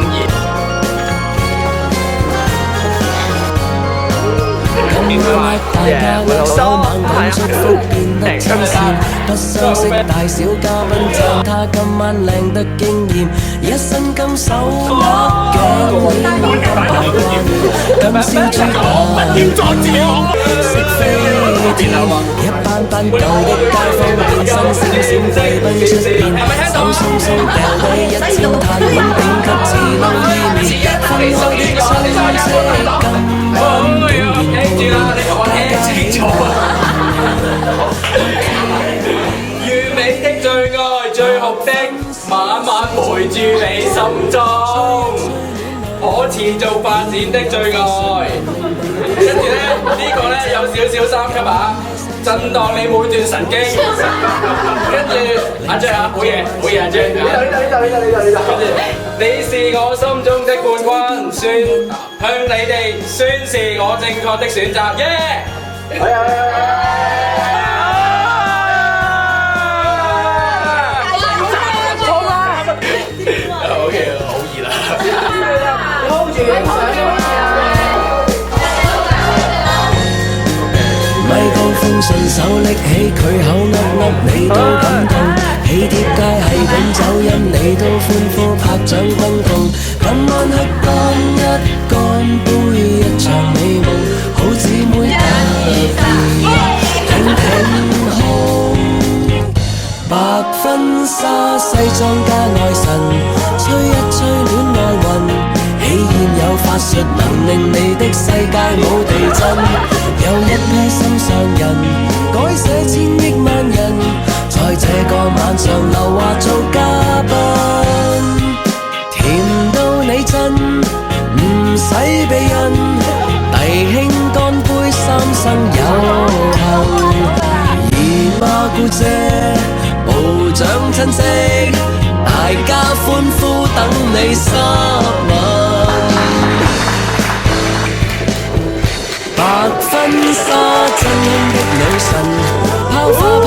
幸兒。今晚大家握手猛講祝福變得親善，不相識大小嘉賓讚他今晚靚得驚豔，一身金手鐲頸鏈金牌冠，今宵豬扒食飛天，一班班舊的街坊變身閃閃飛奔出現，手鬆鬆掉低一千嘆碗頂級自撈意麵，分開的親戚今晚竟然碰面。完美的最愛，最酷的，晚晚陪住你心中，可持續發展的最愛。跟住咧，呢個咧有少少三級啊，震盪你每段神經。跟住阿 J 啊，好嘢，好嘢阿 J。跟住，你是我心中的冠軍，向你哋宣示我正確的選擇，耶！OK， 好熱啦！hold 住影相咪高峰順手拎起佢口噏你都感動，喜帖街係咁走音你都歡呼拍掌轟動，今晚黑乾一乾杯一場美夢，好姊妹特別挺挺胸，白婚紗西裝加愛神，吹一吹戀愛運，喜宴有法術能令你的世界冇地震。有一批心上人，改寫千億萬人，在這個晚上留下做嘉賓，甜到你震，唔使避孕，弟兄乾杯三生有幸，姨媽姑姐部長親戚，大家歡呼等你濕吻。白婚紗真的女神，拋花拋